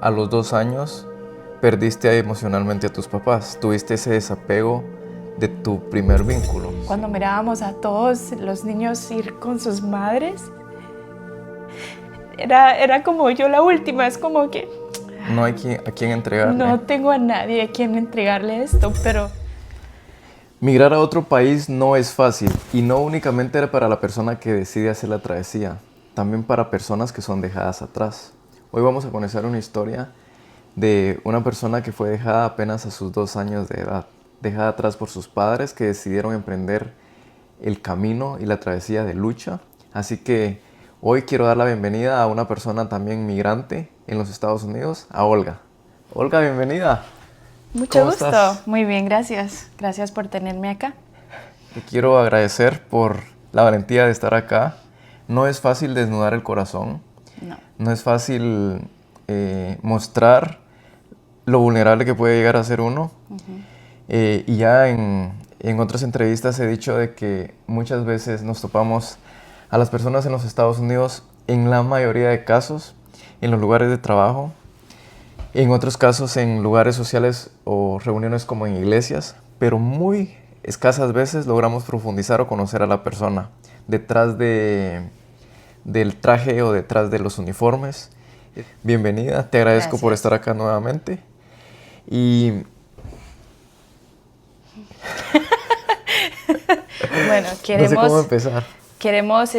A los 2 años perdiste emocionalmente a tus papás, tuviste ese desapego de tu primer vínculo. Cuando mirábamos a todos los niños ir con sus madres, era como yo la última, es como que No hay a quien entregarle. no tengo a nadie a quien entregarle esto, pero Migrar a otro país no es fácil y no únicamente era para la persona que decide hacer la travesía, también para personas que son dejadas atrás. Hoy vamos a conocer una historia de una persona que fue dejada apenas a sus 2 años de edad, dejada atrás por sus padres que decidieron emprender el camino y la travesía de lucha. Así que hoy quiero dar la bienvenida a una persona también migrante en los Estados Unidos, a Olga. Olga, bienvenida. mucho ¿Cómo gusto. estás? Muy bien, gracias. Gracias por tenerme acá. Te quiero agradecer por la valentía de estar acá. No es fácil desnudar el corazón. No. No es fácil mostrar lo vulnerable que puede llegar a ser uno. Y ya en otras entrevistas he dicho de que muchas veces nos topamos a las personas en los Estados Unidos, en la mayoría de casos, en los lugares de trabajo, en otros casos en lugares sociales o reuniones como en iglesias, pero muy escasas veces logramos profundizar o conocer a la persona detrás del traje o detrás de los uniformes. Bienvenida, te agradezco por estar acá nuevamente. Y Bueno, no sé cómo empezar. queremos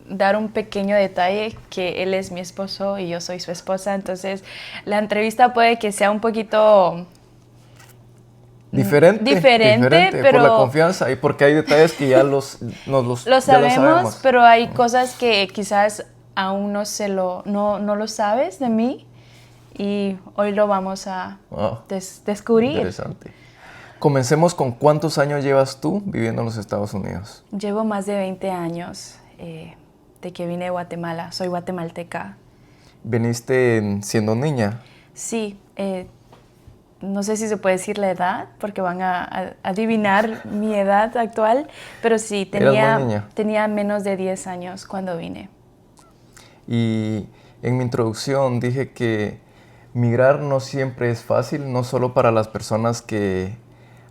dar un pequeño detalle, que él es mi esposo y yo soy su esposa, entonces la entrevista puede que sea un poquito Diferente, pero por la confianza y porque hay detalles que ya lo ya sabemos, pero hay cosas que quizás aún no lo sabes de mí y hoy lo vamos a descubrir. Interesante. Comencemos con ¿cuántos años llevas tú viviendo en los Estados Unidos? Llevo más de 20 años de que vine de Guatemala, soy guatemalteca. ¿Viniste siendo niña? Sí, no sé si se puede decir la edad, porque van a adivinar mi edad actual, pero sí, ¿Eras muy niña? tenía menos de 10 años cuando vine. Y en mi introducción dije que migrar no siempre es fácil, no solo para las personas que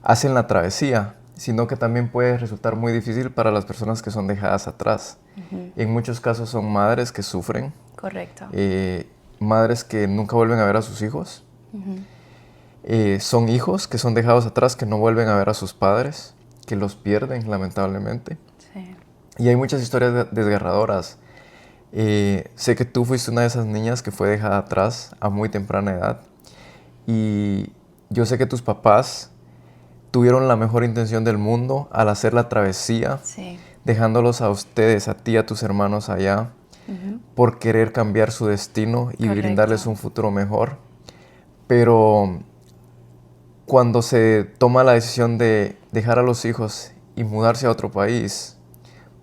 hacen la travesía, sino que también puede resultar muy difícil para las personas que son dejadas atrás. En muchos casos son madres que sufren. Correcto. Madres que nunca vuelven a ver a sus hijos. Son hijos que son dejados atrás, que no vuelven a ver a sus padres, que los pierden lamentablemente. Sí. Y hay muchas historias desgarradoras. Sé que tú fuiste una de esas niñas que fue dejada atrás a muy temprana edad. Y yo sé que tus papás tuvieron la mejor intención del mundo al hacer la travesía, Sí. dejándolos a ustedes, a ti y a tus hermanos allá, por querer cambiar su destino y Correcto. brindarles un futuro mejor. Pero cuando se toma la decisión de dejar a los hijos y mudarse a otro país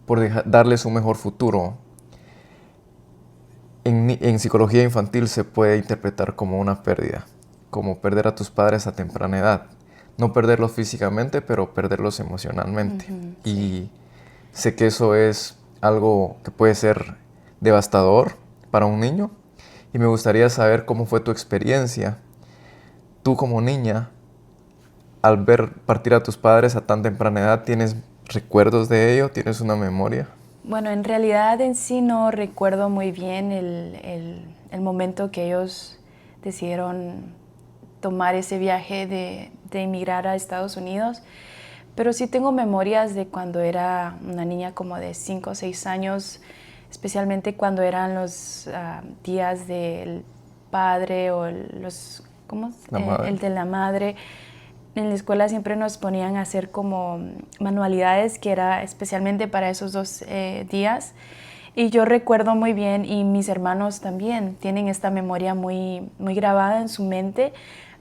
por darles un mejor futuro, en psicología infantil se puede interpretar como una pérdida, como perder a tus padres a temprana edad. No perderlos físicamente, pero perderlos emocionalmente. Sí. Y sé que eso es algo que puede ser devastador para un niño. Y me gustaría saber cómo fue tu experiencia. Tú como niña, al ver partir a tus padres a tan temprana edad, ¿tienes recuerdos de ello? ¿Tienes una memoria? Bueno, en realidad en sí no recuerdo muy bien el momento que ellos decidieron tomar ese viaje de emigrar a Estados Unidos, pero sí tengo memorias de cuando era una niña como de 5 o 6 años, especialmente cuando eran los días del padre o el de la madre. En la escuela siempre nos ponían a hacer como manualidades que era especialmente para esos 2 días. Y yo recuerdo muy bien, y mis hermanos también tienen esta memoria muy, muy grabada en su mente,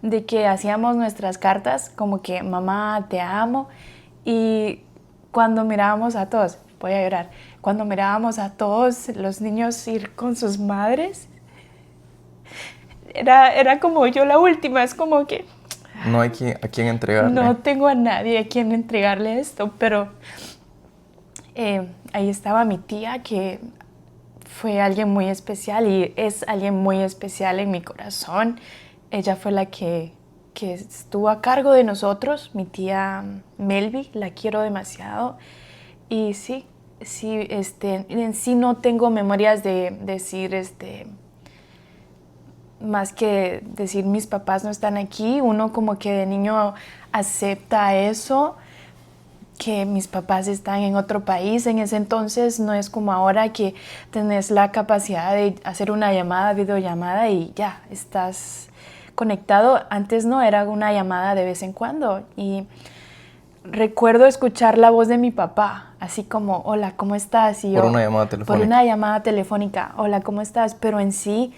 de que hacíamos nuestras cartas como que mamá te amo, y cuando mirábamos a todos, voy a llorar, cuando mirábamos a todos los niños ir con sus madres, era como yo la última, es como que No hay a quien entregarle. no tengo a nadie a quien entregarle esto, pero ahí estaba mi tía que fue alguien muy especial y es alguien muy especial en mi corazón. Ella fue la que estuvo a cargo de nosotros, mi tía Melvi, la quiero demasiado. Y sí, en sí no tengo memorias de decir, más que decir mis papás no están aquí. Uno como que de niño acepta eso, que mis papás están en otro país. En ese entonces no es como ahora que tenés la capacidad de hacer una llamada, videollamada y ya, estás conectado. Antes no, era una llamada de vez en cuando. Y recuerdo escuchar la voz de mi papá, así como, hola, ¿cómo estás? Y yo, Por una llamada telefónica. por una llamada telefónica, hola, ¿cómo estás? Pero en sí,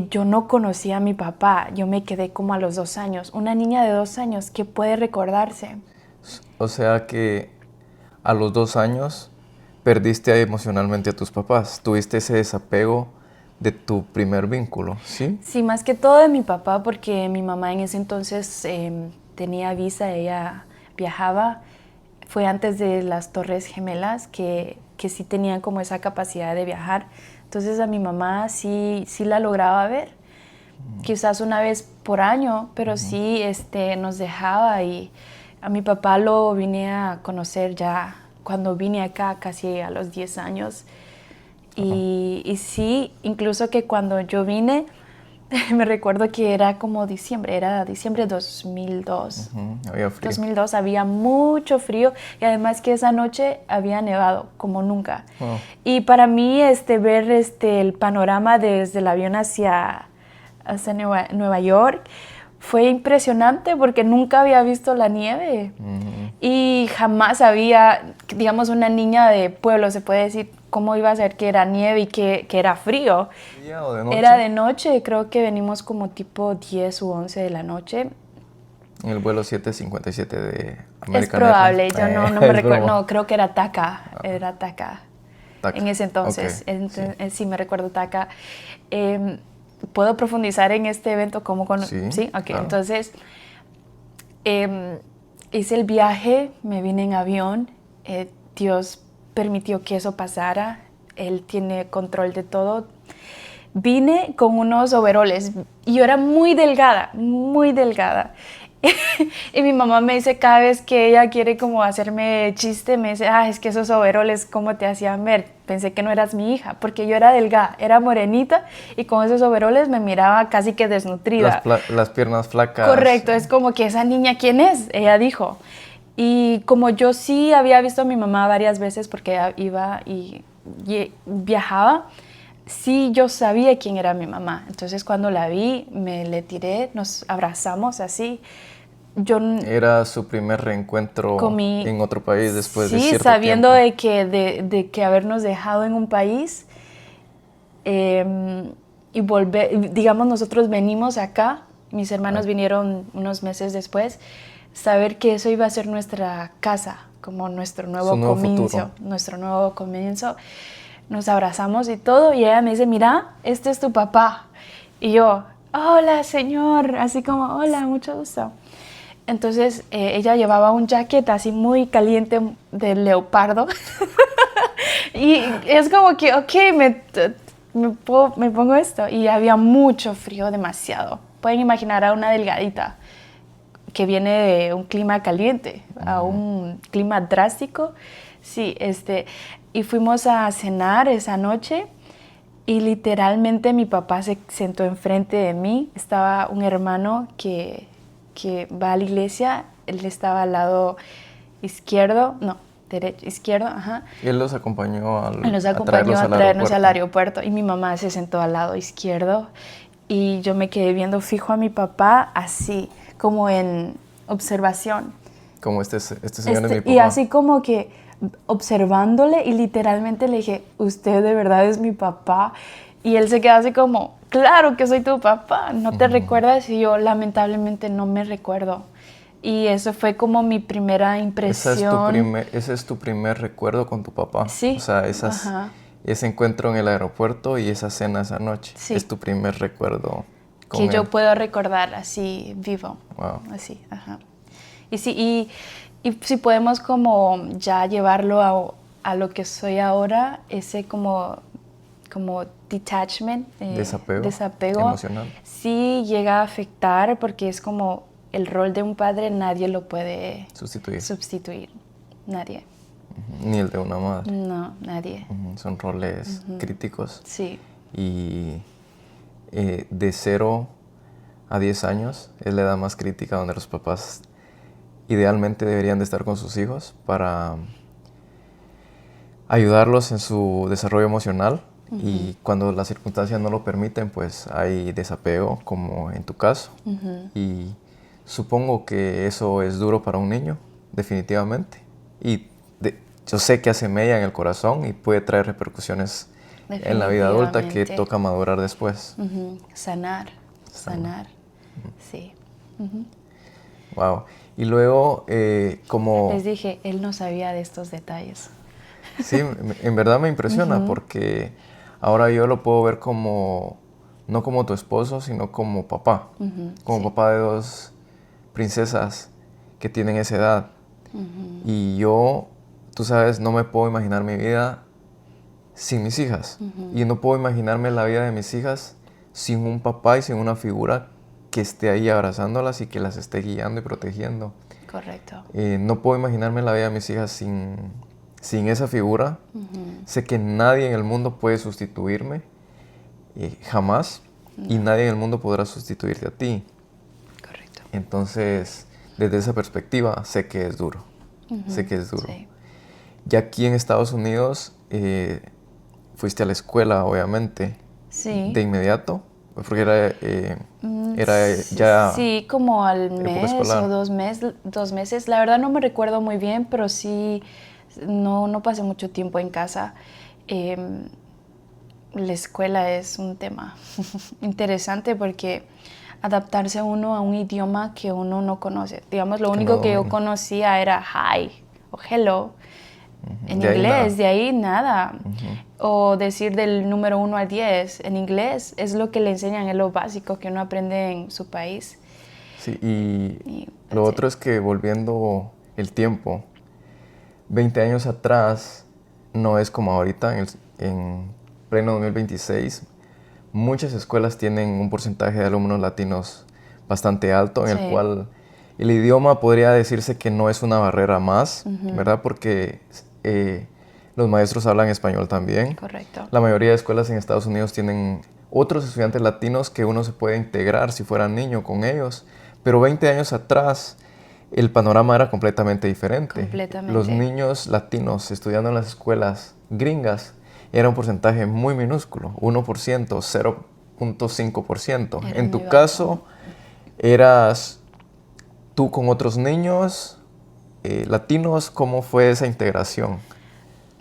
yo no conocía a mi papá. Yo me quedé como a los 2 años. Una niña de 2 años, ¿qué puede recordarse? O sea que a los 2 años perdiste emocionalmente a tus papás. Tuviste ese desapego de tu primer vínculo, ¿sí? Sí, más que todo de mi papá, porque mi mamá en ese entonces tenía visa, ella viajaba. Fue antes de las Torres Gemelas, que sí tenían como esa capacidad de viajar. Entonces a mi mamá sí la lograba ver, quizás una vez por año, pero sí nos dejaba. Y a mi papá lo vine a conocer ya cuando vine acá, casi a los 10 años. Y sí, incluso que cuando yo vine, me recuerdo que era como diciembre, era diciembre de 2002. Había frío. 2002 había mucho frío y además que esa noche había nevado como nunca. Wow. Y para mí ver el panorama desde el avión hacia Nueva York fue impresionante porque nunca había visto la nieve. Y jamás había, digamos, una niña de pueblo, se puede decir, cómo iba a ser que era nieve y que era frío. ¿Día o de noche? Era de noche, creo que venimos como tipo 10 u 11 de la noche. En el vuelo 757 de American Es probable, Airlines. yo no me Es recuerdo, broma. no, creo que era TACA, era TACA. TACA. En ese entonces, Ok, sí me recuerdo TACA. ¿Puedo profundizar en este evento? Sí, ok, claro. entonces hice el viaje, me vine en avión, Dios permitió que eso pasara, Él tiene control de todo. Vine con unos overoles y yo era muy delgada, muy delgada. Y mi mamá me dice cada vez que ella quiere como hacerme chiste, me dice, es que esos overoles, ¿cómo te hacían ver? Pensé que no eras mi hija, porque yo era delgada, era morenita y con esos overoles me miraba casi que desnutrida. Las piernas flacas. Correcto, es como que esa niña, ¿quién es? Ella dijo. Y como yo sí había visto a mi mamá varias veces porque ella iba y viajaba, sí yo sabía quién era mi mamá. Entonces cuando la vi, me le tiré, nos abrazamos así. Era su primer reencuentro en otro país después de sí, cierto sabiendo tiempo. de que habernos dejado en un país y volver, digamos, nosotros venimos acá, mis hermanos vinieron unos meses después, saber que eso iba a ser nuestra casa, como nuestro nuevo comienzo, nos abrazamos y todo, y ella me dice, mira, este es tu papá. Y yo, hola señor, así como, hola, mucho gusto. Entonces ella llevaba un jacket así muy caliente de leopardo. Y es como que, ok, me pongo esto. Y había mucho frío, demasiado. Pueden imaginar a una delgadita que viene de un clima caliente a un clima drástico. Sí, y fuimos a cenar esa noche y literalmente mi papá se sentó enfrente de mí. Estaba un hermano que va a la iglesia, él estaba al lado izquierdo, no, derecho, izquierdo, ajá. Y él los acompañó a A traernos al aeropuerto y mi mamá se sentó al lado izquierdo y yo me quedé viendo fijo a mi papá así, como en observación. Como este señor es mi papá. Y así como que observándole y literalmente le dije, usted de verdad es mi papá. Y él se quedó así como, claro que soy tu papá, ¿no te recuerdas? Y yo lamentablemente no me recuerdo. Y eso fue como mi primera impresión. Ese es tu primer recuerdo con tu papá. Sí. O sea, Ajá. ese encuentro en el aeropuerto y esa cena esa noche. Sí. Es tu primer recuerdo con que él. yo puedo recordar así vivo. Wow. Así, ajá. Y sí, y si podemos como ya llevarlo a lo que soy ahora, ese como como detachment, desapego emocional. Sí llega a afectar porque es como el rol de un padre nadie lo puede sustituir. Nadie. Ni el de una madre. No, nadie. Son roles críticos. Sí. Y de 0 a 10 años es la edad más crítica donde los papás idealmente deberían de estar con sus hijos para ayudarlos en su desarrollo emocional. Y cuando las circunstancias no lo permiten, pues hay desapego, como en tu caso. Y supongo que eso es duro para un niño, definitivamente. Y yo sé que hace mella en el corazón y puede traer repercusiones en la vida adulta que toca madurar después. Sanar. Sí. Wow. Y luego, como... Les dije, él no sabía de estos detalles. Sí, en verdad me impresiona porque ahora yo lo puedo ver como, no como tu esposo, sino como papá. Como papá de 2 princesas que tienen esa edad. Y yo, tú sabes, no me puedo imaginar mi vida sin mis hijas. Y no puedo imaginarme la vida de mis hijas sin un papá y sin una figura que esté ahí abrazándolas y que las esté guiando y protegiendo. Correcto. No puedo imaginarme la vida de mis hijas sin esa figura. Sé que nadie en el mundo puede sustituirme, jamás, y nadie en el mundo podrá sustituirte a ti. Correcto. Entonces, desde esa perspectiva, sé que es duro. Sé que es duro. Sí. Ya aquí en Estados Unidos, fuiste a la escuela, obviamente, Sí. de inmediato, porque era ya... Sí, como al mes escolar. o 2 meses. La verdad no me recuerdo muy bien, pero sí, no pasé mucho tiempo en casa. La escuela es un tema interesante porque adaptarse uno a un idioma que uno no conoce. Digamos, lo único que yo conocía era hi o hello. En inglés, de ahí nada. O decir del número 1 al 10. En inglés es lo que le enseñan, es lo básico que uno aprende en su país. Sí, y lo otro es que volviendo el tiempo, 20 años atrás no es como ahorita, en pleno 2026. Muchas escuelas tienen un porcentaje de alumnos latinos bastante alto, en el cual el idioma podría decirse que no es una barrera más, ¿verdad? Porque los maestros hablan español también. Correcto. La mayoría de escuelas en Estados Unidos tienen otros estudiantes latinos que uno se puede integrar si fuera niño con ellos. Pero 20 años atrás el panorama era completamente diferente. Completamente. Los niños latinos estudiando en las escuelas gringas era un porcentaje muy minúsculo, 1%, 0.5%. En tu caso, ¿eras tú con otros niños latinos? ¿Cómo fue esa integración?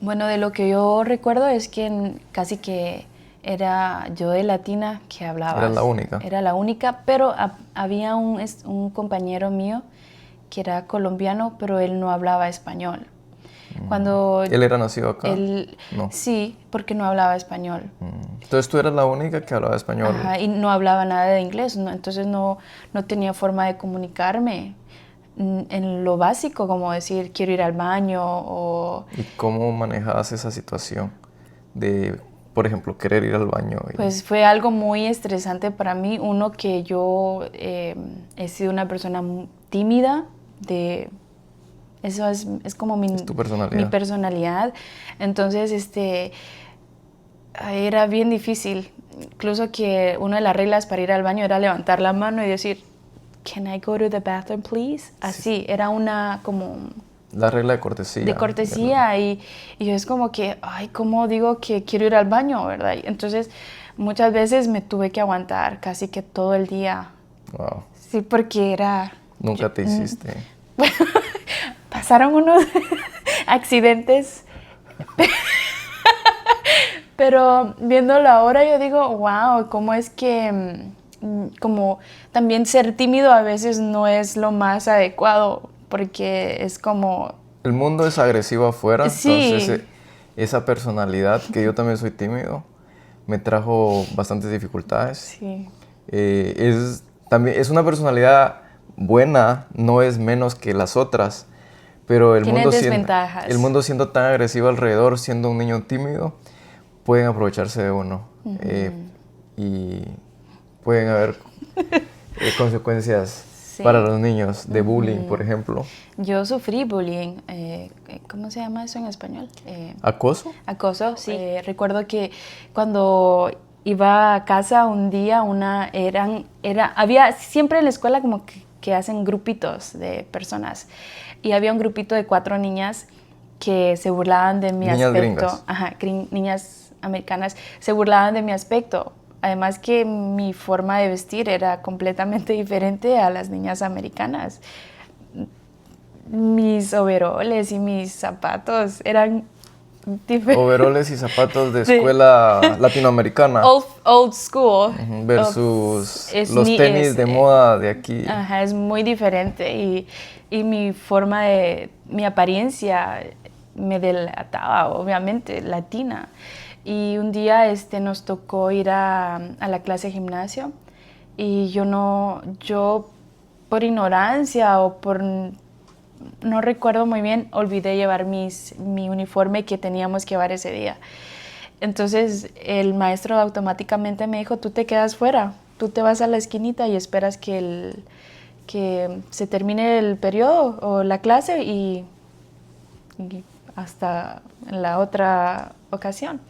Bueno, de lo que yo recuerdo es que casi que era yo de latina que hablaba. ¿Era la única? Era la única, pero había un compañero mío que era colombiano, pero él no hablaba español. Cuando ¿Él era nacido acá? No. Sí, porque no hablaba español. Entonces tú eras la única que hablaba español. Ajá, y no hablaba nada de inglés, entonces no tenía forma de comunicarme en lo básico, como decir quiero ir al baño o... ¿Y cómo manejabas esa situación de, por ejemplo, querer ir al baño? Pues fue algo muy estresante para mí. Uno, que yo he sido una persona tímida, eso es como ¿Es tu personalidad? mi personalidad. Entonces, era bien difícil. Incluso que una de las reglas para ir al baño era levantar la mano y decir, "Can I go to the bathroom, please?" Así, sí. Era una como... La regla de cortesía. De cortesía, y yo es como que, ay, ¿cómo digo que quiero ir al baño, verdad? Entonces, muchas veces me tuve que aguantar casi que todo el día. Wow. Sí, porque era... Nunca te hiciste... Pasaron unos accidentes, pero viéndolo ahora yo digo, wow, cómo es que como también ser tímido a veces no es lo más adecuado, porque es como... El mundo es agresivo afuera, sí. Entonces esa personalidad, que yo también soy tímido, me trajo bastantes dificultades. Sí. Es una personalidad buena, no es menos que las otras, pero el mundo siendo tan agresivo alrededor, siendo un niño tímido, pueden aprovecharse de uno. Y pueden haber consecuencias para los niños de bullying, por ejemplo. Yo sufrí bullying. ¿Cómo se llama eso en español? ¿Acoso? Acoso, sí. Recuerdo que cuando iba a casa un día, había siempre en la escuela como que hacen grupitos de personas. Y había un grupito de 4 niñas que se burlaban de mi niñas aspecto. Gringas. Ajá, niñas americanas. Se burlaban de mi aspecto. Además que mi forma de vestir era completamente diferente a las niñas americanas. Mis overoles y mis zapatos eran diferentes. Overoles y zapatos de escuela latinoamericana. Old school. Versus los tenis de moda de aquí. Ajá, es muy diferente. Y mi apariencia me delataba, obviamente, latina. Y un día nos tocó ir a la clase de gimnasio y yo por ignorancia o no recuerdo muy bien, olvidé llevar mi uniforme que teníamos que llevar ese día. Entonces el maestro automáticamente me dijo, tú te quedas fuera, tú te vas a la esquinita y esperas que se termine el periodo o la clase y hasta en la otra ocasión.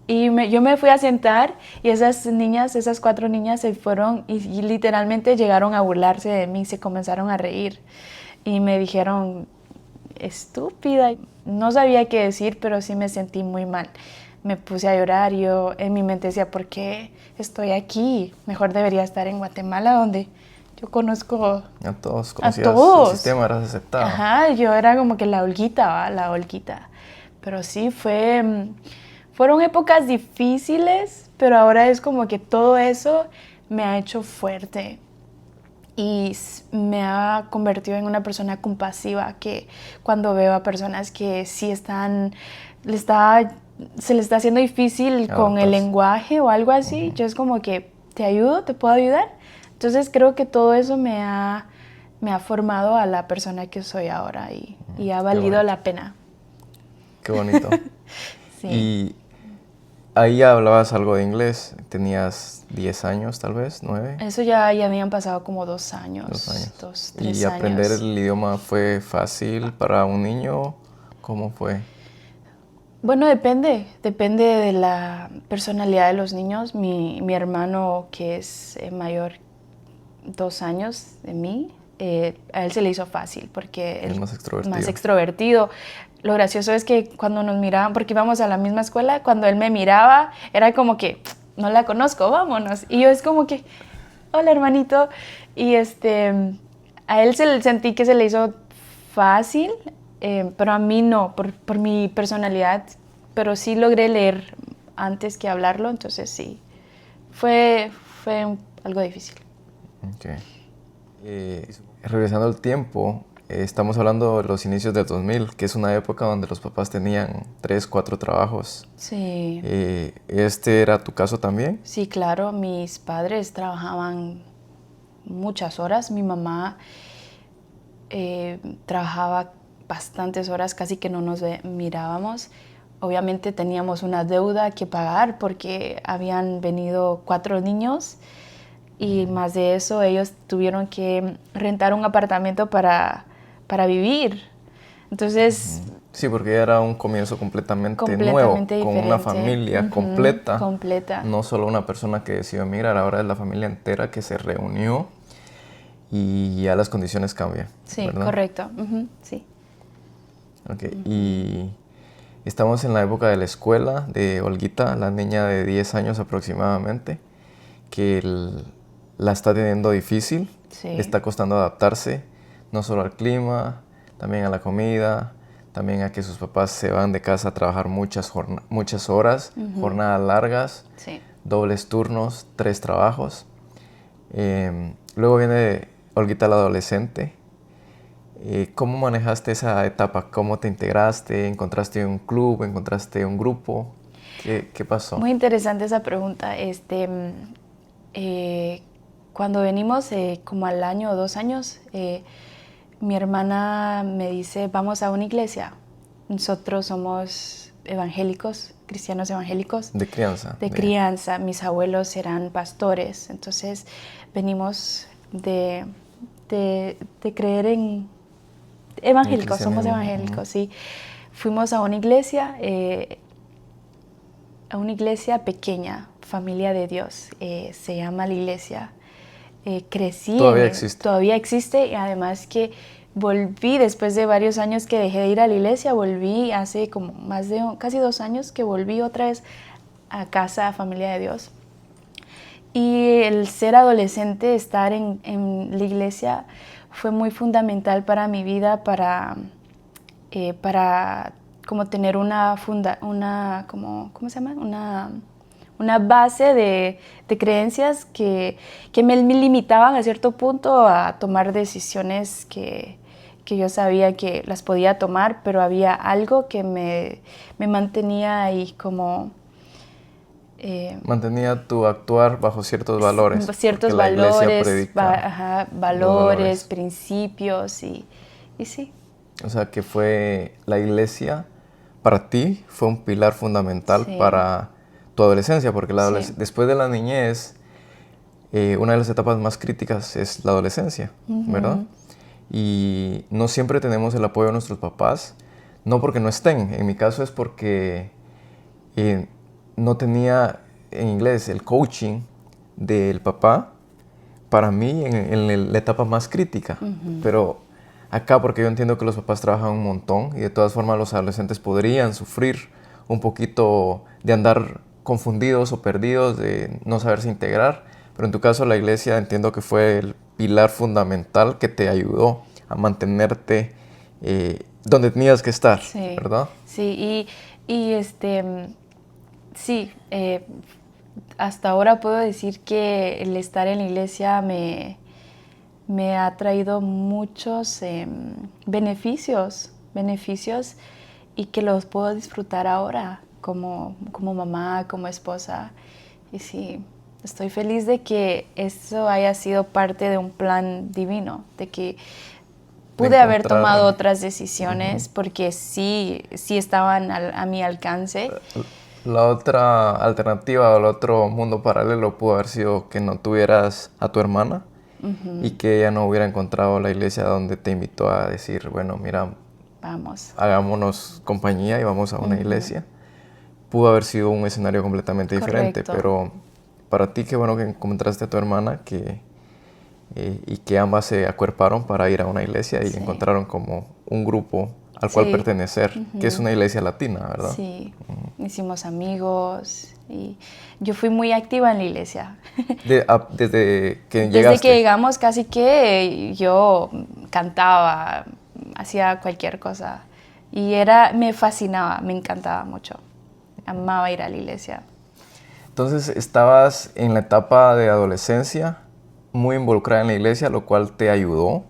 Y yo me fui a sentar y esas 4 niñas se fueron y literalmente llegaron a burlarse de mí, se comenzaron a reír y me dijeron, estúpida. No sabía qué decir, pero sí me sentí muy mal. Me puse a llorar y yo en mi mente decía, ¿por qué estoy aquí? Mejor debería estar en Guatemala, donde yo conozco a todos. A todos. El sistema, eras aceptada. Ajá, yo era como que la olguita. Pero sí, fueron épocas difíciles, pero ahora es como que todo eso me ha hecho fuerte y me ha convertido en una persona compasiva, que cuando veo a personas que sí se les está haciendo difícil con el lenguaje o algo así, yo es como que te ayudo, te puedo ayudar. Entonces creo que todo eso me ha formado a la persona que soy ahora y ha valido la pena. Qué bonito. Sí. Y ahí hablabas algo de inglés, tenías 10 años tal vez, 9. Eso ya habían pasado como 2 años. 2, 3 años. ¿Y aprender el idioma fue fácil para un niño? ¿Cómo fue? Bueno, depende de la personalidad de los niños. Mi hermano, que es mayor 2 años de mí, a él se le hizo fácil porque él es más extrovertido. Lo gracioso es que cuando nos miraban, porque íbamos a la misma escuela, cuando él me miraba, era como que, no la conozco, vámonos. Y yo es como que, hola hermanito. Y a él sentí que se le hizo fácil, pero a mí no, por mi personalidad. Pero sí logré leer antes que hablarlo, entonces sí, fue algo difícil. Okay. Regresando al tiempo, estamos hablando de los inicios del 2000, que es una época donde los papás tenían 3, 4 trabajos. Sí. ¿Este era tu caso también? Sí, claro. Mis padres trabajaban muchas horas. Mi mamá trabajaba bastantes horas, casi que no nos mirábamos. Obviamente teníamos una deuda que pagar porque habían venido 4 niños. Y más de eso, ellos tuvieron que rentar un apartamento para vivir. Entonces... Sí, porque era un comienzo completamente nuevo, diferente. Con una familia completa. Completa. No solo una persona que decidió emigrar, ahora es la familia entera que se reunió y ya las condiciones cambian. Sí, ¿verdad? Correcto. Sí. Okay. Y estamos en la época de la escuela de Olguita, la niña de 10 años aproximadamente, que la está teniendo difícil, Sí. le está costando adaptarse, no solo al clima, también a la comida, también a que sus papás se van de casa a trabajar muchas horas, jornadas largas, Sí. dobles turnos, 3 trabajos. Luego viene Olguita la adolescente. ¿Cómo manejaste esa etapa? ¿Cómo te integraste? ¿Encontraste un club? ¿Encontraste un grupo? ¿Qué pasó? Muy interesante esa pregunta. Cuando venimos, como al año o 2 años, mi hermana me dice, vamos a una iglesia. Nosotros somos evangélicos, cristianos evangélicos. De crianza. De crianza. Mis abuelos eran pastores, entonces venimos de creer en evangélicos, somos evangélicos, sí. Fuimos a una iglesia pequeña, Familia de Dios, se llama la iglesia. Crecí. Todavía existe, y además que volví después de varios años que dejé de ir a la iglesia, volví hace como casi 2 años que volví otra vez a casa, a Familia de Dios. Y el ser adolescente, estar en la iglesia fue muy fundamental para mi vida, para como tener ¿cómo se llama? Una base de creencias que me limitaban a cierto punto a tomar decisiones que yo sabía que las podía tomar, pero había algo que me mantenía ahí como... mantenía tu actuar bajo ciertos valores. Ciertos valores, principios y sí. O sea, que fue la iglesia, para ti, fue un pilar fundamental para tu adolescencia, porque después de la niñez, una de las etapas más críticas es la adolescencia, ¿verdad? Y no siempre tenemos el apoyo de nuestros papás, no porque no estén, en mi caso es porque no tenía en inglés el coaching del papá para mí en la etapa más crítica, pero acá porque yo entiendo que los papás trabajan un montón y de todas formas los adolescentes podrían sufrir un poquito de andar confundidos o perdidos, de no saberse integrar, pero en tu caso la iglesia entiendo que fue el pilar fundamental que te ayudó a mantenerte donde tenías que estar, ¿verdad? Sí, sí, hasta ahora puedo decir que el estar en la iglesia me ha traído muchos beneficios y que los puedo disfrutar ahora como mamá, como esposa. Y sí, estoy feliz de que eso haya sido parte de un plan divino, de que pude haber tomado otras decisiones porque sí estaban a mi alcance. La otra alternativa o el otro mundo paralelo pudo haber sido que no tuvieras a tu hermana y que ella no hubiera encontrado la iglesia donde te invitó a decir, bueno, mira, vamos, hagámonos compañía y vamos a una iglesia. Pudo haber sido un escenario completamente diferente, pero para ti qué bueno que encontraste a tu hermana y que ambas se acuerparon para ir a una iglesia y encontraron como un grupo al cual pertenecer, que es una iglesia latina, ¿verdad? Sí, hicimos amigos y yo fui muy activa en la iglesia. Desde que llegaste. Desde que llegamos casi que yo cantaba, hacía cualquier cosa y me fascinaba, me encantaba mucho, amaba ir a la iglesia. Entonces estabas en la etapa de adolescencia, muy involucrada en la iglesia, lo cual te ayudó.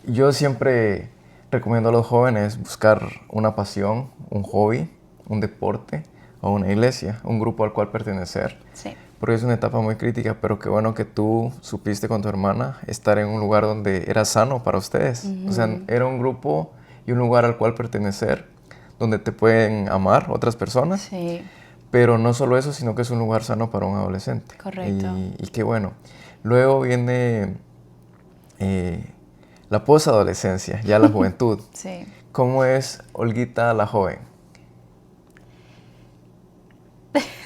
Yo siempre recomiendo a los jóvenes buscar una pasión, un hobby, un deporte o una iglesia, un grupo al cual pertenecer. Sí. Porque es una etapa muy crítica, pero qué bueno que tú supiste con tu hermana estar en un lugar donde era sano para ustedes. O sea, era un grupo y un lugar al cual pertenecer, donde te pueden amar otras personas. Sí. Pero no solo eso, sino que es un lugar sano para un adolescente. Correcto. Y qué bueno. Luego viene la posadolescencia, ya la juventud. Sí. ¿Cómo es Olguita la joven?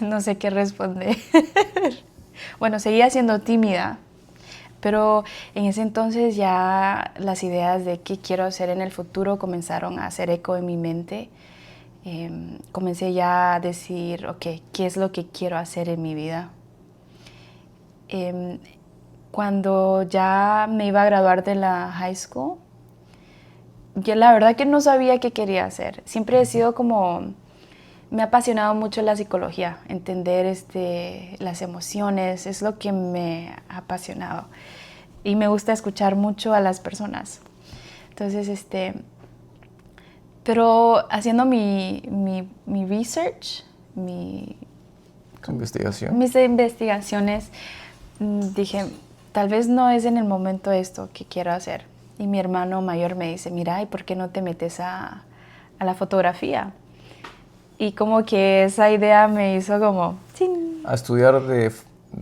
No sé qué responder. Bueno, seguía siendo tímida, pero en ese entonces ya las ideas de qué quiero hacer en el futuro comenzaron a hacer eco en mi mente. Comencé ya a decir, ok, ¿qué es lo que quiero hacer en mi vida? Cuando ya me iba a graduar de la high school, yo la verdad que no sabía qué quería hacer. Siempre he sido me ha apasionado mucho la psicología, entender las emociones, es lo que me ha apasionado. Y me gusta escuchar mucho a las personas. Entonces, pero haciendo mi research, mis investigaciones, dije, tal vez no es en el momento esto que quiero hacer. Y mi hermano mayor me dice, mira, ¿y por qué no te metes a a la fotografía. Y como que esa idea me hizo como... ¡Chin! A estudiar de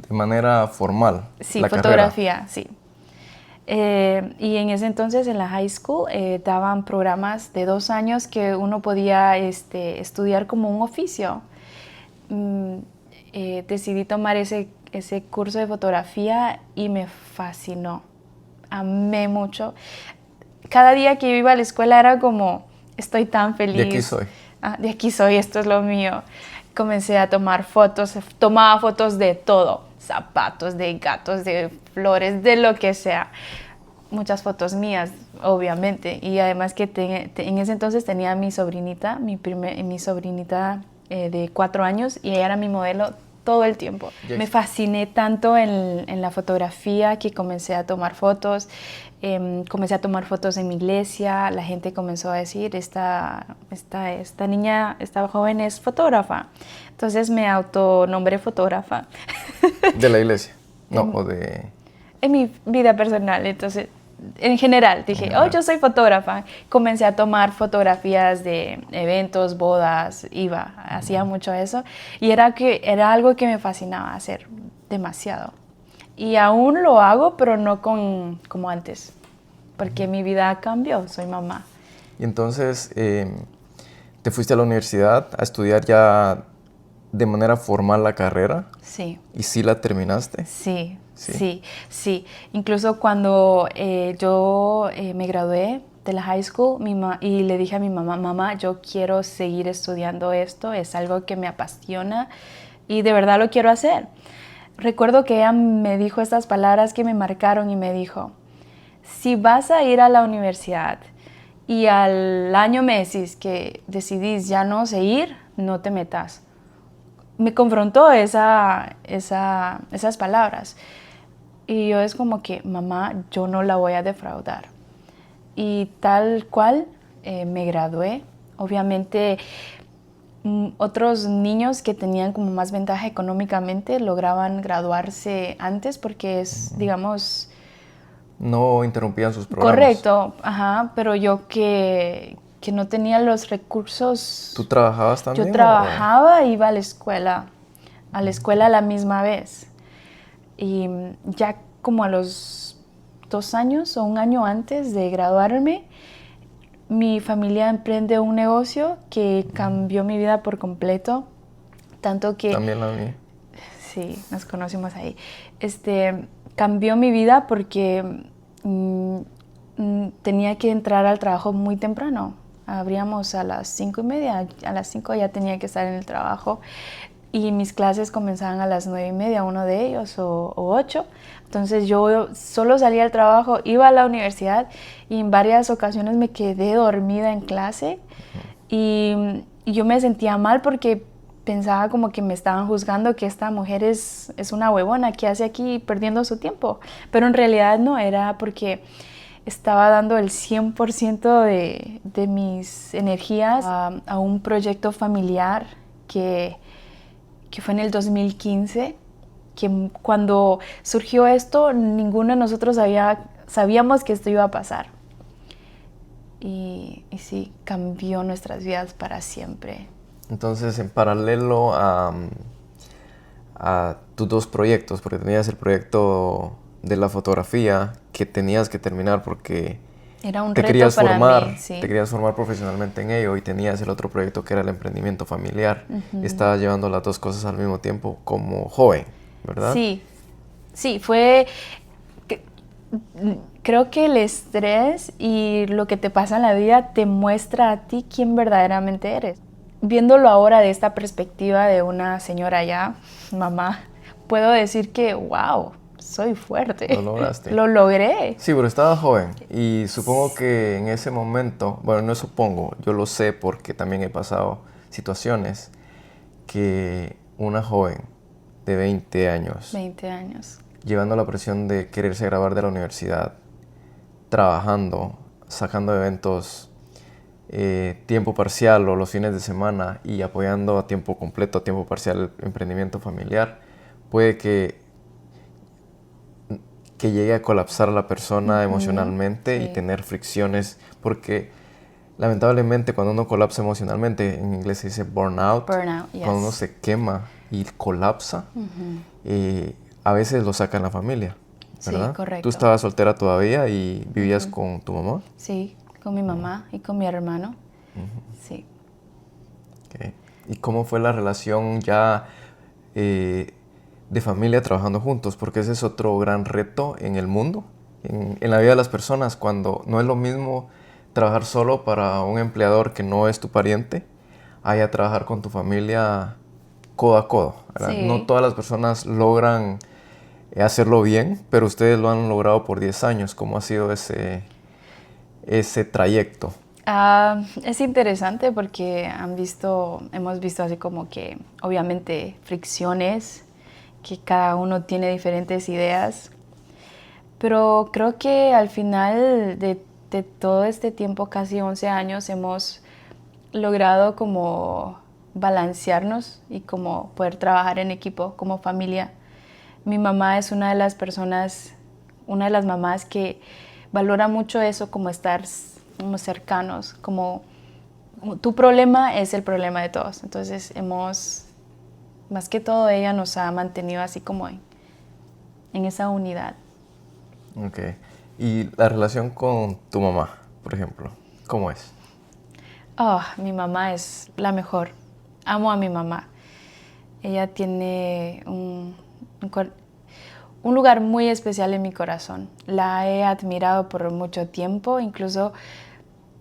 manera formal. Sí, la fotografía, carrera. sí. Y en ese entonces en la high school daban programas de 2 años que uno podía estudiar como un oficio. Decidí tomar ese curso de fotografía y me fascinó. Amé mucho. Cada día que yo iba a la escuela era como, estoy tan feliz. De aquí soy. De aquí soy, esto es lo mío. Comencé a tomar fotos, tomaba fotos de todo, zapatos, de gatos, de flores, de lo que sea. Muchas fotos mías, obviamente. Y además que en ese entonces tenía mi sobrinita, mi sobrinita de 4 años, y ella era mi modelo todo el tiempo. Yes. Me fasciné tanto en la fotografía que comencé a tomar fotos. Comencé a tomar fotos en mi iglesia. La gente comenzó a decir, esta niña, esta joven es fotógrafa. Entonces me autonombré fotógrafa. ¿De la iglesia? No, o de... En mi vida personal, entonces, en general, dije, oh, yo soy fotógrafa. Comencé a tomar fotografías de eventos, bodas, hacía mucho eso. Y era algo que me fascinaba hacer demasiado. Y aún lo hago, pero no como antes, porque mi vida cambió, soy mamá. Y entonces, ¿te fuiste a la universidad a estudiar ya de manera formal la carrera? Sí. ¿Y sí la terminaste? Sí. Incluso cuando yo me gradué de la high school y le dije a mi mamá, mamá, yo quiero seguir estudiando esto, es algo que me apasiona y de verdad lo quiero hacer. Recuerdo que ella me dijo estas palabras que me marcaron y me dijo, si vas a ir a la universidad y al año me decís que decidís ya no seguir, no te metas. Me confrontó esas palabras. Y yo es como que, mamá, yo no la voy a defraudar. Y tal cual me gradué. Obviamente, otros niños que tenían como más ventaja económicamente lograban graduarse antes porque es, digamos... No interrumpían sus programas. Correcto, ajá, pero yo que no tenía los recursos... ¿Tú trabajabas también? Yo trabajaba, iba a la escuela a la misma vez. Y ya como a los 2 años o 1 año antes de graduarme, mi familia emprende un negocio que cambió mi vida por completo. Tanto que... También la mía. Sí, nos conocimos ahí. Cambió mi vida porque tenía que entrar al trabajo muy temprano. Abríamos a las 5:30, a las 5 ya tenía que estar en el trabajo. Y mis clases comenzaban a las 9:30, uno de ellos, o 8. Entonces yo solo salía al trabajo, iba a la universidad y en varias ocasiones me quedé dormida en clase. Y yo me sentía mal porque pensaba como que me estaban juzgando, que esta mujer es una huevona, ¿qué hace aquí perdiendo su tiempo? Pero en realidad no, era porque estaba dando el 100% de mis energías a un proyecto familiar que fue en el 2015, que cuando surgió esto, ninguno de nosotros sabíamos que esto iba a pasar. Y sí, cambió nuestras vidas para siempre. Entonces, en paralelo a tus 2 proyectos, porque tenías el proyecto de la fotografía que tenías que terminar porque era un te reto querías para formar, mí, sí. te querías formar profesionalmente en ello, y tenías el otro proyecto que era el emprendimiento familiar. Y estabas llevando las 2 cosas al mismo tiempo como joven, ¿verdad? Sí, fue... Creo que el estrés y lo que te pasa en la vida te muestra a ti quién verdaderamente eres. Viéndolo ahora de esta perspectiva de una señora ya, mamá, puedo decir que, wow, soy fuerte. Lo lograste. Lo logré. Sí, pero estaba joven y supongo que en ese momento, bueno, no supongo, yo lo sé porque también he pasado situaciones que una joven de 20 años, llevando la presión de quererse graduar de la universidad, trabajando, sacando eventos tiempo parcial o los fines de semana y apoyando a tiempo completo, a tiempo parcial el emprendimiento familiar, puede que llegue a colapsar a la persona emocionalmente y tener fricciones, porque lamentablemente cuando uno colapsa emocionalmente, en inglés se dice burnout, Burnout, yes. cuando uno se quema y colapsa, a veces lo saca en la familia, ¿verdad? Sí, correcto. Tú estabas soltera todavía y vivías con tu mamá. Sí, con mi mamá y con mi hermano. Sí. Okay. ¿Y cómo fue la relación ya de familia trabajando juntos? Porque ese es otro gran reto en el mundo, en la vida de las personas, cuando no es lo mismo trabajar solo para un empleador que no es tu pariente, a trabajar con tu familia codo a codo, ¿verdad? Sí. No todas las personas logran hacerlo bien, pero ustedes lo han logrado por 10 años. ¿Cómo ha sido ese trayecto? Es interesante porque hemos visto así como que obviamente fricciones, que cada uno tiene diferentes ideas, pero creo que al final de todo este tiempo, casi 11 años, hemos logrado como balancearnos y como poder trabajar en equipo como familia. Mi mamá es una de las mamás que valora mucho eso, como estar como cercanos, como tu problema es el problema de todos. Entonces más que todo ella nos ha mantenido así como en esa unidad. Ok. ¿Y la relación con tu mamá, por ejemplo, cómo es? Oh, mi mamá es la mejor. Amo a mi mamá. Ella tiene un lugar muy especial en mi corazón. La he admirado por mucho tiempo, incluso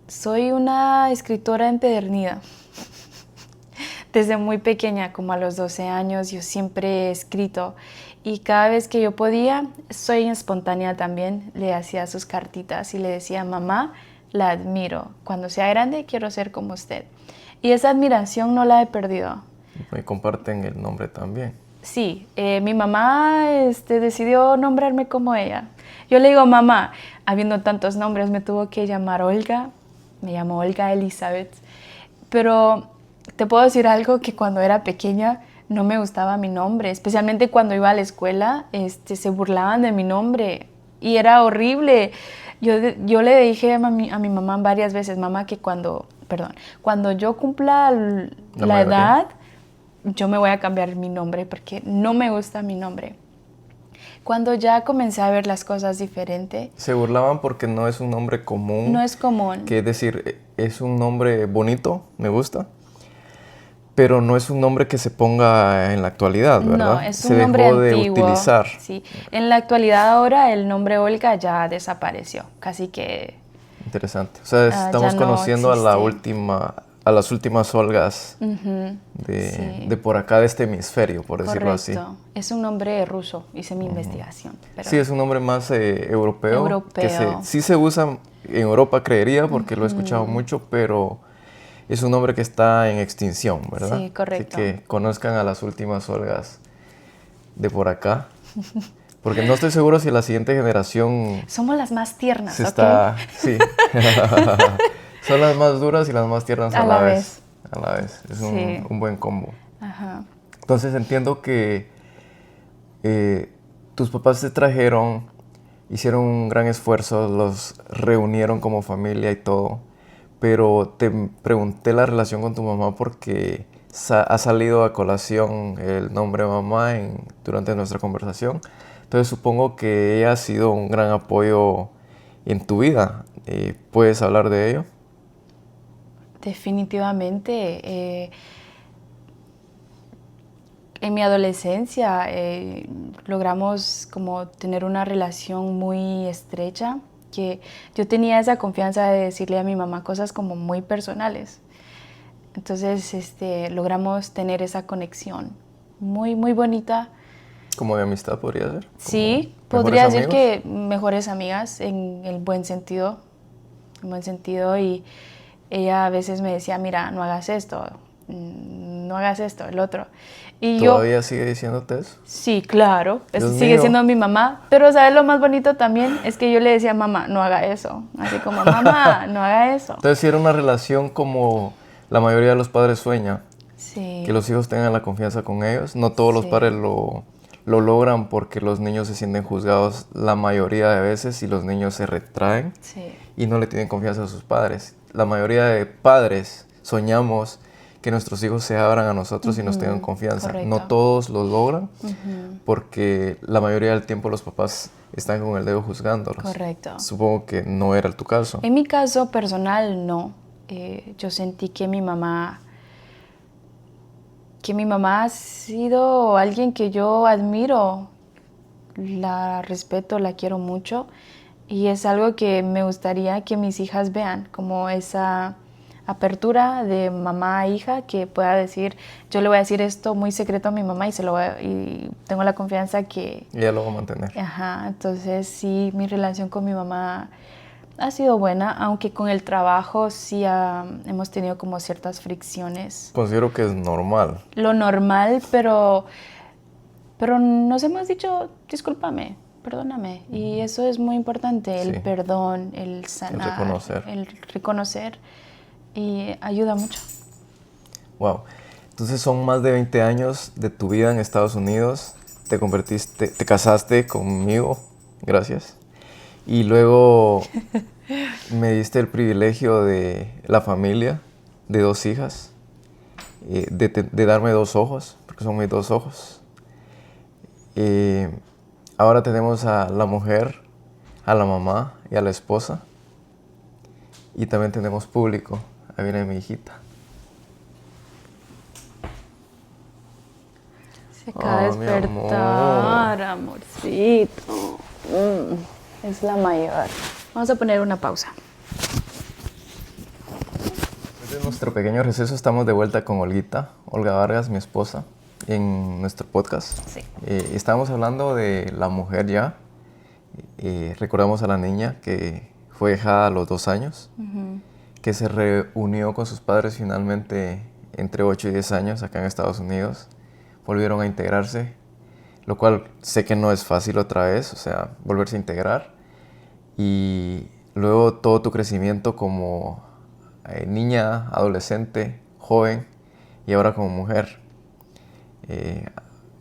soy una escritora empedernida. Desde muy pequeña, como a los 12 años, yo siempre he escrito. Y cada vez que yo podía, soy espontánea también, le hacía sus cartitas y le decía, mamá, la admiro. Cuando sea grande, quiero ser como usted. Y esa admiración no la he perdido. Me comparten el nombre también. Sí, mi mamá decidió nombrarme como ella. Yo le digo, mamá, habiendo tantos nombres, me tuvo que llamar Olga. Me llamó Olga Elizabeth. Pero te puedo decir algo, que cuando era pequeña no me gustaba mi nombre. Especialmente cuando iba a la escuela, se burlaban de mi nombre. Y era horrible. Yo le dije a mi mamá varias veces, mamá, que cuando yo cumpla la edad, yo me voy a cambiar mi nombre porque no me gusta mi nombre. Cuando ya comencé a ver las cosas diferente. Se burlaban porque no es un nombre común. No es común. Que es decir, es un nombre bonito, me gusta, pero no es un nombre que se ponga en la actualidad, ¿verdad? No, es un nombre antiguo. Se dejó antiguo. de utilizar. Sí. En la actualidad ahora el nombre Olga ya desapareció, casi que... Interesante. O sea, estamos conociendo a las últimas Olgas de por acá, de este hemisferio, por decirlo así. Correcto. Es un nombre ruso, hice mi investigación. Pero... Sí, es un nombre más europeo. Europeo. Sí se usa en Europa, creería, porque lo he escuchado mucho, pero es un nombre que está en extinción, ¿verdad? Sí, correcto. Así que conozcan a las últimas Olgas de por acá. Porque no estoy seguro si la siguiente generación... Somos las más tiernas, Sí. Son las más duras y las más tiernas a la vez. A la vez. Es un buen combo. Ajá. Entonces entiendo que tus papás te trajeron, hicieron un gran esfuerzo, los reunieron como familia y todo. Pero te pregunté la relación con tu mamá porque ha salido a colación el nombre mamá durante nuestra conversación. Entonces supongo que ella ha sido un gran apoyo en tu vida. ¿Puedes hablar de ello? Definitivamente. En mi adolescencia logramos como tener una relación muy estrecha, que yo tenía esa confianza de decirle a mi mamá cosas como muy personales. Entonces logramos tener esa conexión muy, muy bonita. ¿Como de amistad podría ser? Sí, podría decir que mejores amigas en el buen sentido. Y ella a veces me decía, mira, no hagas esto, el otro. Y ¿Todavía sigue diciéndote eso? Sí, claro, Dios sigue mío. siendo mi mamá. Pero ¿sabes lo más bonito también? Es que yo le decía, mamá, no haga eso. Así como, mamá, no haga eso. Entonces sí era una relación como la mayoría de los padres sueña. Sí. Que los hijos tengan la confianza con ellos. No todos los padres lo lo logran porque los niños se sienten juzgados la mayoría de veces y los niños se retraen Sí. y no le tienen confianza a sus padres. La mayoría de padres soñamos que nuestros hijos se abran a nosotros y nos tengan confianza. Correcto. No todos lo logran porque la mayoría del tiempo los papás están con el dedo juzgándolos. Correcto. Supongo que no era tu caso. En mi caso personal, no. Yo sentí que mi mamá ha sido alguien que yo admiro, la respeto, la quiero mucho y es algo que me gustaría que mis hijas vean, como esa apertura de mamá a hija que pueda decir, yo le voy a decir esto muy secreto a mi mamá y tengo la confianza que... Y ya lo voy a mantener. Ajá, entonces sí, mi relación con mi mamá ha sido buena, aunque con el trabajo sí hemos tenido como ciertas fricciones. Considero que es normal. Lo normal, pero nos hemos dicho, discúlpame, perdóname. Y eso es muy importante, el Sí. perdón, el sanar, El reconocer. Y ayuda mucho. Wow. Entonces son más de 20 años de tu vida en Estados Unidos. Te casaste conmigo, gracias. Y luego me diste el privilegio de la familia, de 2 hijas, de darme 2 ojos, porque son mis 2 ojos. Ahora tenemos a la mujer, a la mamá y a la esposa. Y también tenemos público. Ahí viene mi hijita. Se acaba de mi despertar, amorcito. Es la mayor. Vamos a poner una pausa. Después de nuestro pequeño receso estamos de vuelta con Olga Vargas, mi esposa, en nuestro podcast. Sí. Estábamos hablando de la mujer ya. Recordamos a la niña que fue dejada a los 2 años, que se reunió con sus padres finalmente entre 8 y 10 años acá en Estados Unidos. Volvieron a integrarse, lo cual sé que no es fácil otra vez, o sea, volverse a integrar. Y luego todo tu crecimiento como niña, adolescente, joven y ahora como mujer.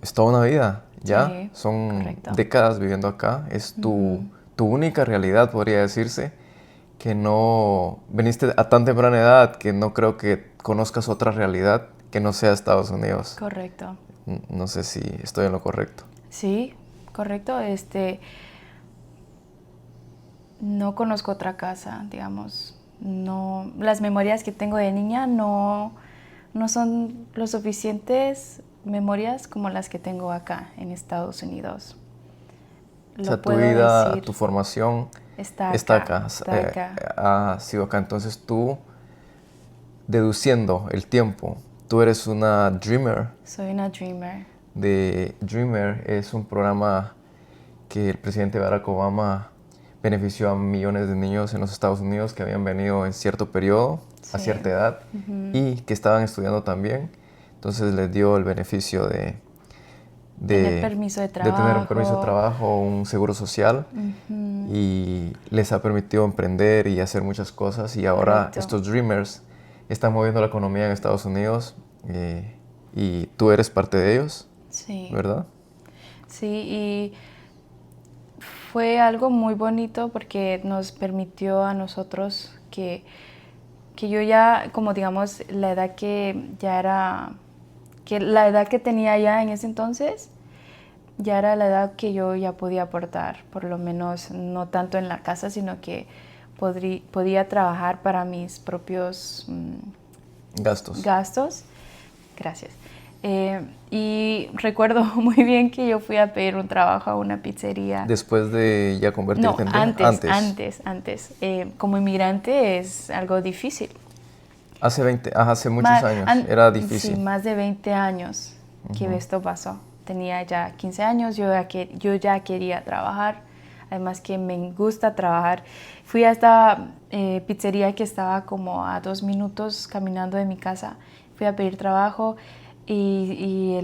Es toda una vida, ¿ya? Sí, son correcto. décadas viviendo acá. Es tu única realidad, podría decirse, que no viniste a tan temprana edad que no creo que conozcas otra realidad que no sea Estados Unidos. Correcto. No sé si estoy en lo correcto. Sí, correcto. No conozco otra casa, digamos. No, las memorias que tengo de niña no son lo suficientes memorias como las que tengo acá en Estados Unidos. O sea, tu vida, tu formación está acá. acá. Ha sido acá. Entonces tú, deduciendo el tiempo, tú eres una dreamer. Soy una dreamer. Dreamer es un programa que el presidente Barack Obama benefició a millones de niños en los Estados Unidos que habían venido en cierto periodo, a cierta edad, y que estaban estudiando también. Entonces les dio el beneficio de tener permiso de trabajo. De tener un permiso de trabajo, un seguro social, y les ha permitido emprender y hacer muchas cosas. Y ahora Correcto. estos Dreamers están moviendo la economía en Estados Unidos y tú eres parte de ellos, Sí. ¿verdad? Sí, y fue algo muy bonito porque nos permitió a nosotros que yo ya, como digamos, la edad que tenía ya en ese entonces, ya era la edad que yo ya podía aportar, por lo menos no tanto en la casa, sino que podía trabajar para mis propios gastos. Gracias. Y recuerdo muy bien que yo fui a pedir un trabajo a una pizzería. Después de ya convertirte en... Antes. Como inmigrante es algo difícil. Hace muchos años era difícil. Sí, más de 20 años que esto pasó. Tenía ya 15 años, yo ya quería trabajar. Además que me gusta trabajar. Fui a esta pizzería que estaba como a 2 minutos caminando de mi casa. Fui a pedir trabajo y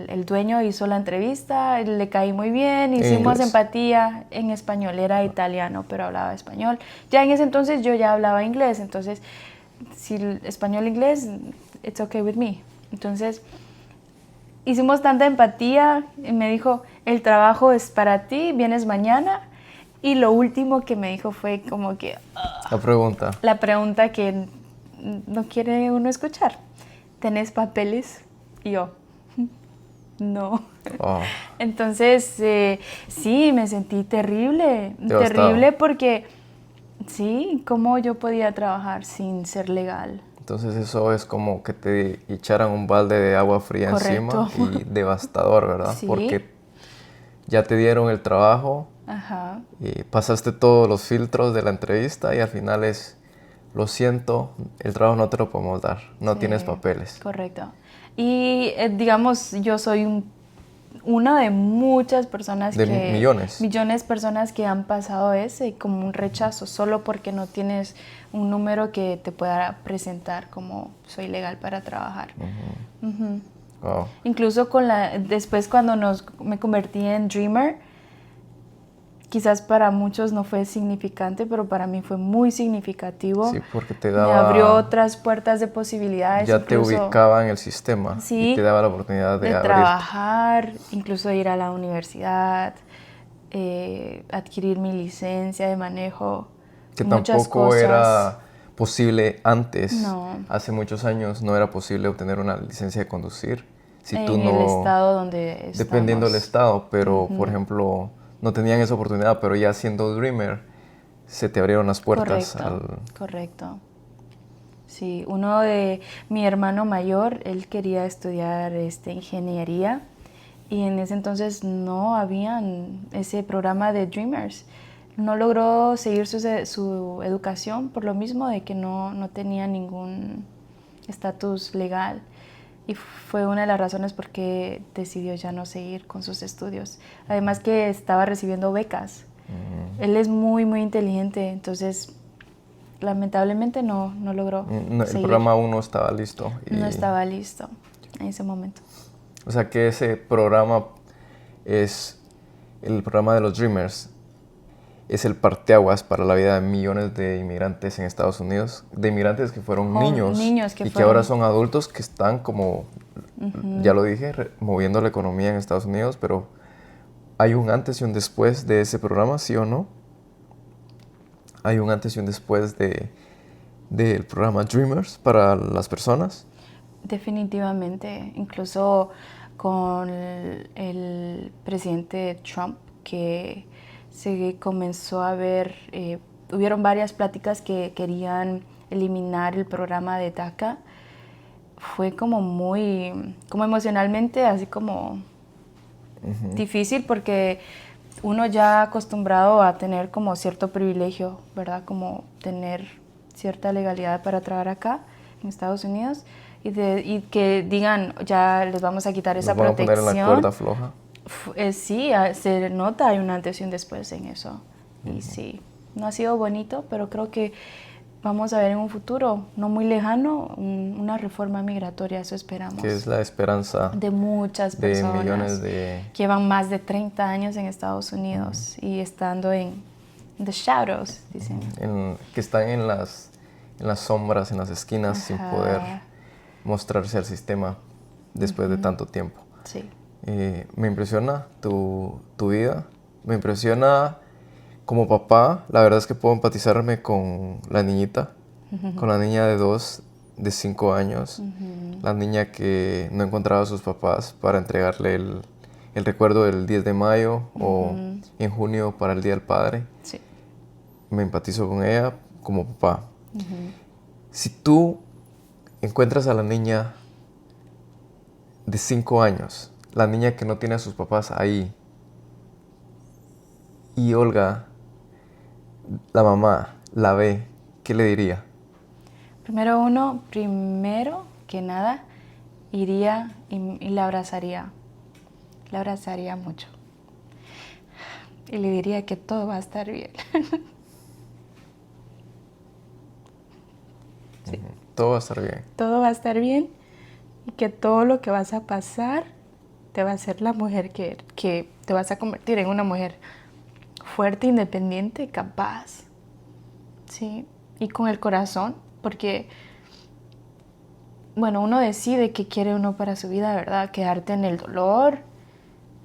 el dueño hizo la entrevista, le caí muy bien, hicimos empatía en español. Era italiano, pero hablaba español. Ya en ese entonces yo ya hablaba inglés, entonces si español-inglés, it's okay with me. Entonces, hicimos tanta empatía y me dijo, el trabajo es para ti, vienes mañana. Y lo último que me dijo fue como que... La pregunta que no quiere uno escuchar. ¿Tenés papeles? Y yo, no. Oh. Entonces, sí, me sentí terrible. Devastado. Terrible porque, sí, ¿cómo yo podía trabajar sin ser legal? Entonces eso es como que te echaran un balde de agua fría Correcto. encima y devastador, ¿verdad? Sí. Porque ya te dieron el trabajo, Ajá. y pasaste todos los filtros de la entrevista y al final es, lo siento, el trabajo no te lo podemos dar, no Sí, tienes papeles. correcto. Y digamos, yo soy una de muchas personas De que... millones. Millones de personas que han pasado ese como un rechazo, solo porque no tienes un número que te pueda presentar como soy legal para trabajar. Ujú. Wow. Incluso después cuando me convertí en Dreamer, quizás para muchos no fue significante, pero para mí fue muy significativo. Sí, porque te Me daba... abrió otras puertas de posibilidades. Ya te incluso, ubicaba en el sistema sí, y te daba la oportunidad de abrirte. trabajar, incluso ir a la universidad, adquirir mi licencia de manejo. Que muchas tampoco cosas. era posible antes. No. Hace muchos años no era posible obtener una licencia de conducir si tú En no... el estado donde estamos. Dependiendo del estado, pero por ejemplo, no tenían esa oportunidad, pero ya siendo Dreamer, se te abrieron las puertas. Correcto. Sí, uno de mi hermano mayor, él quería estudiar ingeniería y en ese entonces no había ese programa de Dreamers. No logró seguir su educación por lo mismo de que no tenía ningún estatus legal. Y fue una de las razones por qué decidió ya no seguir con sus estudios. Además que estaba recibiendo becas. Él es muy, muy inteligente, entonces lamentablemente no logró El seguir. programa aún no estaba listo. No estaba listo en ese momento. O sea que ese programa es el programa de los Dreamers. Es el parteaguas para la vida de millones de inmigrantes en Estados Unidos. De inmigrantes que fueron niños que ahora son adultos que están como, ya lo dije, moviendo la economía en Estados Unidos. Pero ¿hay un antes y un después de ese programa, sí o no? ¿Hay un antes y un después del programa Dreamers para las personas? Definitivamente, incluso con el presidente Trump, que se comenzó a ver, hubieron varias pláticas que querían eliminar el programa de DACA. Fue como emocionalmente, así como difícil, porque uno ya acostumbrado a tener como cierto privilegio, ¿verdad? Como tener cierta legalidad para trabajar acá en Estados Unidos y que digan, ya les vamos a quitar esa protección. Van a poner en la cuerda floja. Sí, se nota, hay un antes y un después en eso. Y sí, no ha sido bonito, pero creo que vamos a ver en un futuro no muy lejano una reforma migratoria, eso esperamos. Que es la esperanza de muchas personas de millones de... que llevan más de 30 años en Estados Unidos y estando en the shadows, dicen. Que están en las sombras, en las esquinas, sin poder mostrarse al sistema después de tanto tiempo. Sí. Me impresiona tu vida, me impresiona como papá. La verdad es que puedo empatizarme con la niñita, con la niña de 5 años, la niña que no encontraba a sus papás para entregarle el recuerdo del 10 de mayo o en junio para el Día del Padre. Sí. Me empatizo con ella como papá. Si tú encuentras a la niña de 5 años, la niña que no tiene a sus papás ahí, y Olga, la mamá, la ve, ¿qué le diría? Primero que nada, iría y la abrazaría. La abrazaría mucho. Y le diría que todo va a estar bien. Sí. Todo va a estar bien. Todo va a estar bien y que todo lo que vas a pasar te va a hacer la mujer que te vas a convertir en una mujer fuerte, independiente, capaz. Sí, y con el corazón, porque bueno, uno decide qué quiere uno para su vida, ¿verdad? Quedarte en el dolor,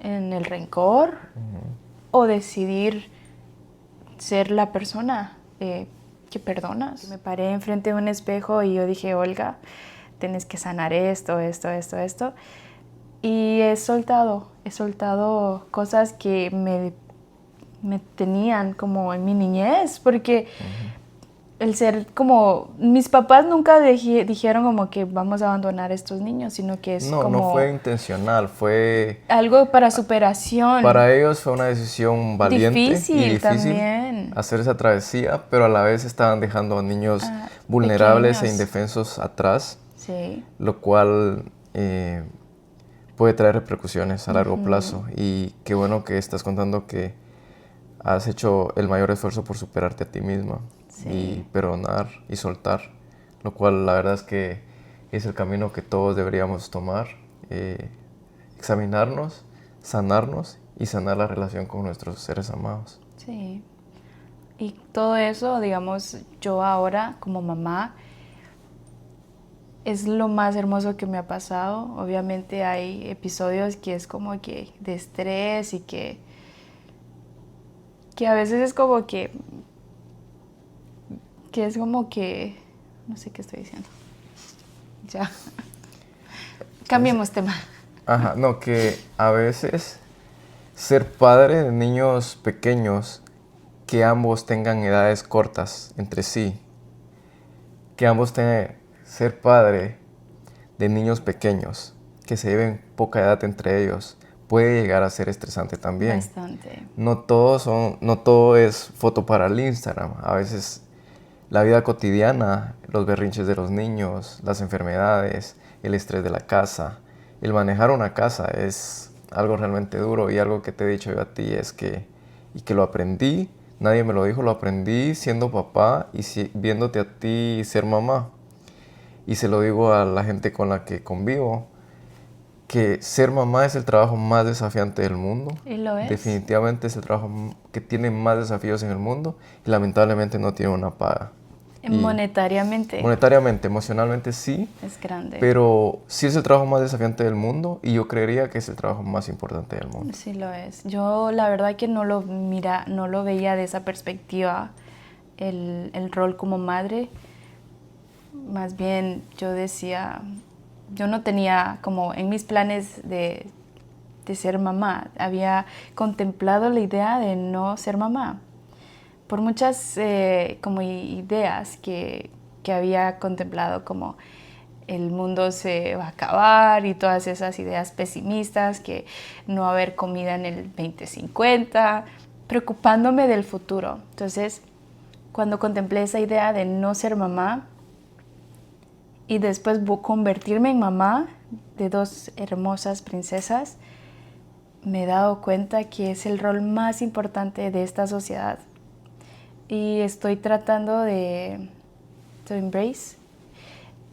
en el rencor, o decidir ser la persona que perdonas. Me paré enfrente de un espejo y yo dije, Olga, tienes que sanar esto, esto, esto, esto. Y he soltado cosas que me tenían como en mi niñez, porque el ser como, mis papás nunca dijeron como que vamos a abandonar a estos niños, sino que es No, como no fue intencional, fue... algo para superación. Para ellos fue una decisión valiente y Difícil difícil también. hacer esa travesía, pero a la vez estaban dejando a niños vulnerables e Pequeños. indefensos atrás, Sí. lo cual puede traer repercusiones a largo plazo. Y qué bueno que estás contando que has hecho el mayor esfuerzo por superarte a ti misma y perdonar y soltar, lo cual la verdad es que es el camino que todos deberíamos tomar, examinarnos, sanarnos y sanar la relación con nuestros seres amados. Sí. Y todo eso, digamos, yo ahora como mamá, es lo más hermoso que me ha pasado. Obviamente hay episodios que es como que de estrés y que a veces es como que es como que, no sé qué estoy diciendo. Ya. Cambiemos tema. Ajá, no, que a veces ser padre de niños pequeños que ambos tengan edades cortas entre sí, que ambos tengan ser padre de niños pequeños que se lleven poca edad entre ellos, puede llegar a ser estresante también. Bastante. No todo es foto para el Instagram. A veces la vida cotidiana, los berrinches de los niños, las enfermedades, el estrés de la casa, el manejar una casa es algo realmente duro, y algo que te he dicho yo a ti es que, y que lo aprendí, nadie me lo dijo, lo aprendí siendo papá y viéndote a ti ser mamá. Y se lo digo a la gente con la que convivo, que ser mamá es el trabajo más desafiante del mundo. Y lo es. Definitivamente es el trabajo que tiene más desafíos en el mundo y lamentablemente no tiene una paga. Monetariamente. Monetariamente, emocionalmente sí, Es grande. pero sí es el trabajo más desafiante del mundo, y yo creería que es el trabajo más importante del mundo. Sí lo es. Yo la verdad que no lo veía de esa perspectiva, el rol como madre. Más bien yo decía, yo no tenía como en mis planes de ser mamá. Había contemplado la idea de no ser mamá por muchas como ideas que había contemplado, como el mundo se va a acabar y todas esas ideas pesimistas, que no va a haber comida en el 2050, preocupándome del futuro. Entonces, cuando contemplé esa idea de no ser mamá y después convertirme en mamá de dos hermosas princesas, me he dado cuenta que es el rol más importante de esta sociedad. Y estoy tratando de embrace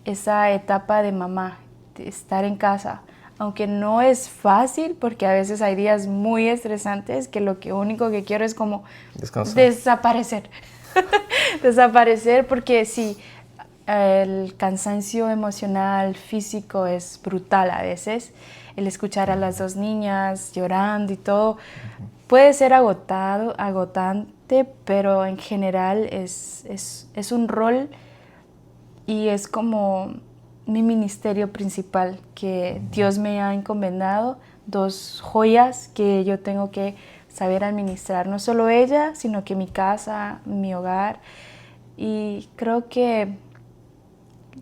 esa etapa de mamá, de estar en casa. Aunque no es fácil, porque a veces hay días muy estresantes que lo único que quiero es como desaparecer. Desaparecer, porque sí, el cansancio emocional, físico es brutal a veces. El escuchar a las dos niñas llorando y todo puede ser agotante, pero en general es un rol y es como mi ministerio principal que Dios me ha encomendado, dos joyas que yo tengo que saber administrar, no solo ella, sino que mi casa, mi hogar, y creo que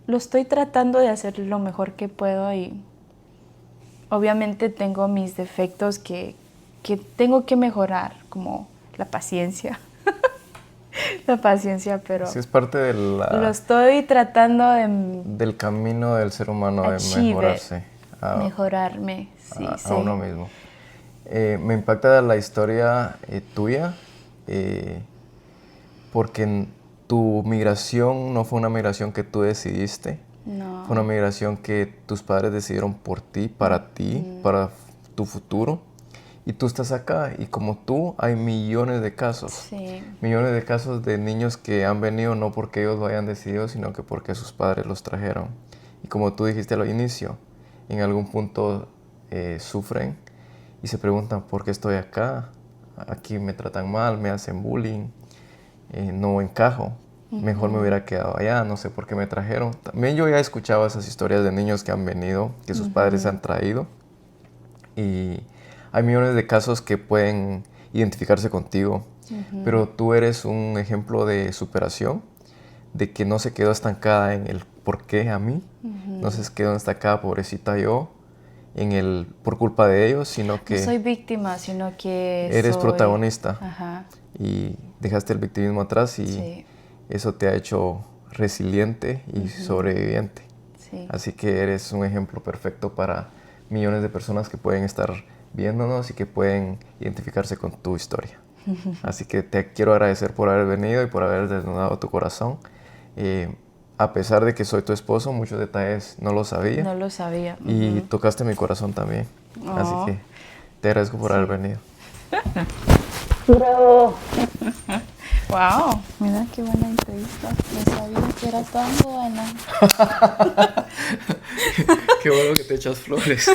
lo estoy tratando de hacer lo mejor que puedo, y obviamente tengo mis defectos que tengo que mejorar, como la paciencia. La paciencia, pero Sí, es parte de lo estoy tratando del camino del ser humano, de mejorarse. Mejorarme, sí, a uno mismo. Me impacta la historia tuya, porque tu migración no fue una migración que tú decidiste. No. Fue una migración que tus padres decidieron por ti, para tu futuro. Y tú estás acá, y como tú hay millones de casos. Sí. Millones de casos de niños que han venido no porque ellos lo hayan decidido, sino que porque sus padres los trajeron. Y como tú dijiste al inicio, en algún punto sufren y se preguntan por qué estoy acá, aquí me tratan mal, me hacen bullying, no encajo, mejor me hubiera quedado allá, no sé por qué me trajeron. También yo ya he escuchado esas historias de niños que han venido, que sus padres han traído, y hay millones de casos que pueden identificarse contigo, pero tú eres un ejemplo de superación, de que no se quedó estancada en el por qué a mí, no se quedó estancada, pobrecita yo, en el por culpa de ellos, sino que no soy víctima, sino que eres soy protagonista. Ajá. Y dejaste el victimismo atrás y Sí. eso te ha hecho resiliente y sobreviviente. Sí. Así que eres un ejemplo perfecto para millones de personas que pueden estar viéndonos y que pueden identificarse con tu historia. Así que te quiero agradecer por haber venido y por haber desnudado tu corazón. A pesar de que soy tu esposo, muchos detalles no lo sabía. No lo sabía. Y tocaste mi corazón también. Así Oh. que te agradezco por haber venido. Bravo. Wow, mira qué buena entrevista. No sabía que era tan buena. Qué bueno que te echas flores.